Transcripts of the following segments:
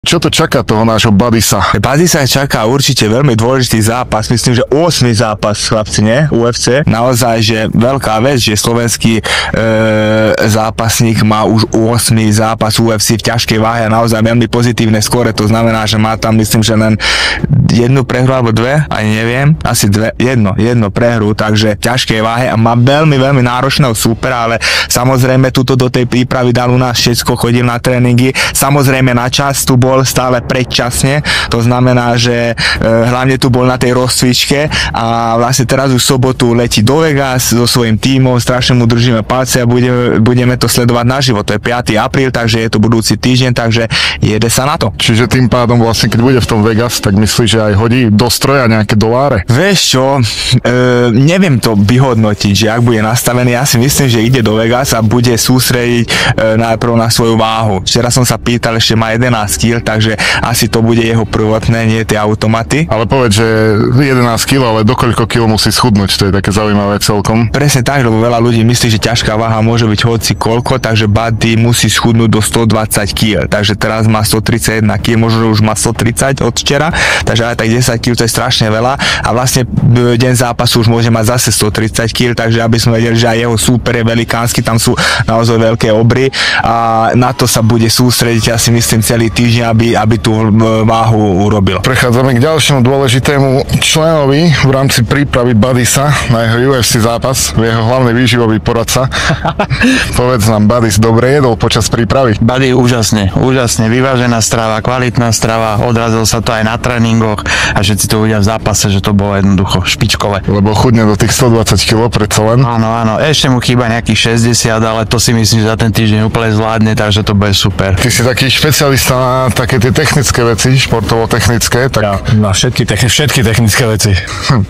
Čo to čaká toho nášho Badisa? Badisa čaká určite veľmi dôležitý zápas, myslím, že 8. zápas, chlapci, nie? UFC. Naozaj, že veľká vec, že slovenský zápasník má už 8. zápas UFC v ťažkej váhe a naozaj veľmi pozitívne skóre, to znamená, že má tam, myslím, že len jednu prehru alebo dve, ani neviem, asi jedno prehru, takže v ťažkej váhe a má veľmi náročného súpera, ale samozrejme tuto do tej prípravy dal u nás všetko, chodil na tréningy, samozrejme na čas tu bol stále predčasne, to znamená, že hlavne tu bol na tej rozcvičke a vlastne teraz už v sobotu letí do Vegas so svojím tímom, strašne mu držíme palce a budeme to sledovať naživo, to je 5. apríl, takže je to budúci týždeň, takže jede sa na to. Čiže tým pádom vlastne, keď bude v tom Vegas, tak myslíš, že aj hodí do stroja nejaké doláre? Vieš čo, neviem to vyhodnotiť, že ak bude nastavený, ja si myslím, že ide do Vegas a bude sústrediť najprv na svoju váhu. Včera som sa pýtal, ešte má 11 kg, takže asi to bude jeho prvotné, nie tie automaty. Ale povedz, že 11 kg, ale do koľko kilo musí schudnúť, to je také zaujímavé celkom. Presne tak, lebo veľa ľudí myslí, že ťažká váha môže byť hoci koľko, takže Buddy musí schudnúť do 120 kg, takže teraz má 131 kg, možno už má 130 od včera, takže aj tak 10 kg to je strašne veľa a vlastne deň zápasu už môže mať zase 130 kg, takže aby sme vedeli, že aj jeho súper je velikánsky, tam sú naozaj veľké obry a na to sa bude sústrediť, ja si myslím, celý týždeň, aby tú váhu urobil. Prechádzame k ďalšiemu dôležitému členovi v rámci prípravy Badisa na jeho UFC zápas, jeho hlavný výživový poradca. Povedz nám, Badis dobre jedol počas prípravy? Buddy úžasne, vyvážená strava, kvalitná strava, odrazil sa to aj na tréningoch a všetci to uvidia v zápase, že to bolo jednoducho špičkové. Lebo chudne do tých 120 kg predsa len. Áno, ešte mu chýba nejakých 60, ale to si myslím, že za ten týždeň úplne zvládne, takže to bude super. Ty si taký špecialista na také tie technické veci, športovo-technické, tak... Ja, na všetky technické veci.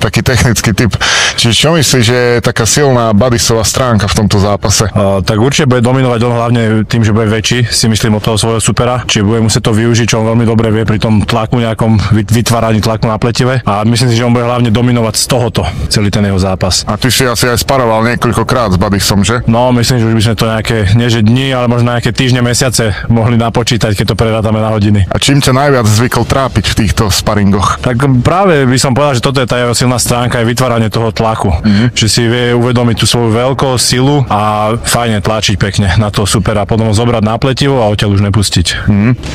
Taký technický typ. Čiže čo myslíš, že je taká silná Badisová stránka v tomto zápase? Tak určite bude dominovať on hlavne tým, že bude väčší, si myslím, od toho svojho supera, čiže bude musieť to využiť, čo on veľmi dobre vie pri tom tlaku nejakom, vytváraní tlaku na pletive a myslím si, že on bude hlavne dominovať z tohoto celý ten jeho zápas. A ty si asi aj sparoval niekoľkokrát s Badisom, že? No, myslím, že už by sme to nejaké, nie že dni, ale možno nejaké týždne, mesiace mohli napočítať, keď to prerátame na hodiny. A čím ťa najviac zvykol trápiť v týchto sparingoch? Tak práve by som povedal, že toto je tá jeho silná stránka, je vytváranie toho tlaku. Že si vie uvedomiť tú svoju veľkosť, silu a fajne tlačiť pekne na toho supera, potom ho zobrať na pletivo a odtiaľ už nepustiť.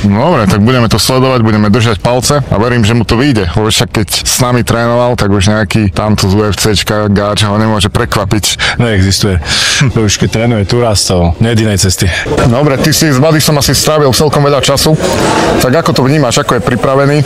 Dobre, tak budeme to sledovať, budeme držať palce a verím, že mu to vyjde. Lebo však keď s nami trénoval, tak už nejaký tamto z UFCčka gáč ho nemôže prekvapiť. Neexistuje. To už keď trénuje tu raz, to nie je inej cesty. Dobre, ty si s Badisom asi strávil celkom veľa času. Tak ako to vnímaš, ako je pripravený?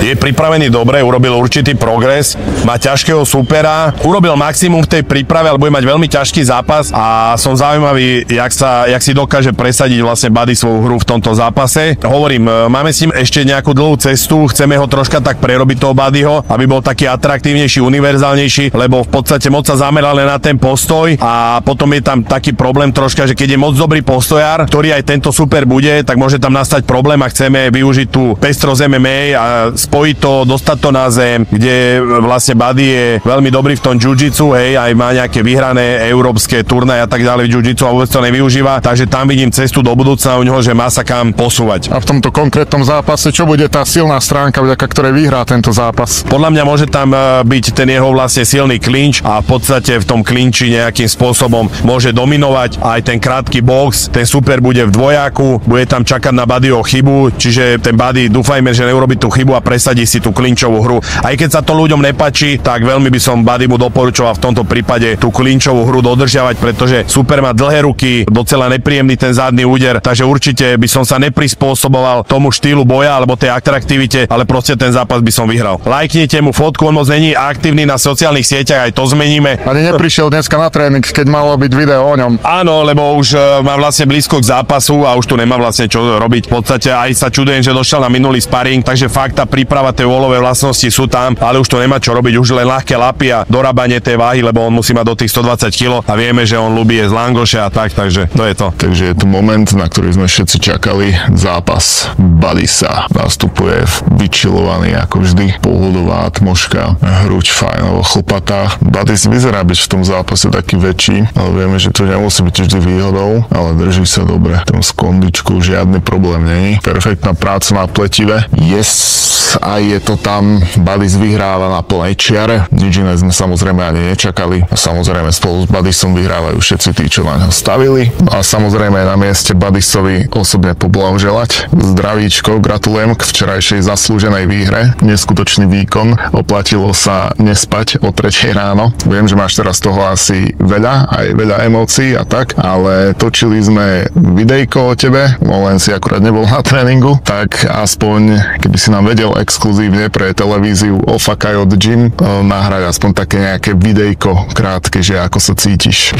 Je pripravený dobre, urobil určitý progres, má ťažkého supera, urobil maximum v tej príprave, ale bude mať veľmi ťažký zápas a som zaujímavý, jak si dokáže presadiť vlastne Buddy svoju hru v tomto zápase. Hovorím, máme s ním ešte nejakú dlhú cestu, chceme ho troška tak prerobiť toho Buddyho, aby bol taký atraktívnejší, univerzálnejší, lebo v podstate moc sa zameral len na ten postoj a potom je tam taký problém troška, že keď je moc dobrý postojár, ktorý aj tento super bude, tak môže tam nastať problém a chceme využiť tú pestrosť MMA a spojiť to, dostať to na zem, kde vlastne Buddy je veľmi dobrý v tom jiu-jitsu, hej, aj má nejaké vyhrané európske turnaje a tak ďalej v jiu-jitsu a vôbec to nevyužíva, takže tam vidím cestu do budúcna u neho, že má sa kam posúvať. A v tomto konkrétnom zápase, čo bude tá silná stránka, vďaka ktorej vyhrá tento zápas? Podľa mňa môže tam byť ten jeho vlastne silný klinč a v podstate v tom klinči nejakým spôsobom môže dominovať aj ten krátky box, ten super bude v dvojaku, bude tam čakať na Buddyho chybu, čiže ten Buddy dúfajme, že neurobí tú chybu a presadí si tú klinčovú hru. Aj keď sa to ľuďom nepáči, tak veľmi by som Buddy mu doporučoval v tomto prípade tú klinčovú hru dodržiavať, pretože super má dlhé ruky, docela nepríjemný ten zadný úder, takže určite by som sa neprispôsoboval tomu štýlu boja alebo tej atraktivite, ale proste ten zápas by som vyhral. Lajknite mu fotku, on moc není aktívny na sociálnych sieťach, aj to zmeníme. Ani neprišiel dneska na tréning, keď malo byť video o ňom. Áno, lebo už má vlastne blízko k zápasu a už tu nemá vlastne čo robiť. V podstate aj sa čudujem, že došiel na minulý sparing, takže fakt tá príprava tej wallové vlastnosti sú tam, ale už to nemá čo robiť, už len ľahké lapy a dorábanie tej váhy, lebo on musí mať do tých 120 kg a vieme, že on ľubí jesť langoše a tak, takže to je to. Takže je tu moment, na ktorý sme všetci čakali, zápas Badisa. Nastupuje vyčilovaný ako vždy, pohodová atmoška, hruď fajnovo chlpatá. Badis vyzerá byť v tom zápase taký väčší, ale vieme, že to nemusí byť vždy výhodou, ale drží sa dobre. V tom skondičku žiadny problém není. perfektná práca na pletive. A je to tam, Badis vyhráva na plnej čiare, nič iné sme samozrejme ani nečakali. A samozrejme spolu s Badisom vyhrávajú všetci tí, čo na ňo stavili. A samozrejme na mieste Badisovi osobne poblahoželať. Zdravíčko, gratulujem k včerajšej zaslúženej výhre. Neskutočný výkon, oplatilo sa nespať o 3 ráno. Viem, že máš teraz toho asi veľa, aj veľa emócií a tak, ale točili sme videjko o tebe, len si akurát nebol na tréningu, tak aspoň keby si nám vedel exkluzívne pre televíziu Ofakaj od Gym nahrať aspoň také nejaké videjko krátke, že ako sa cítiš.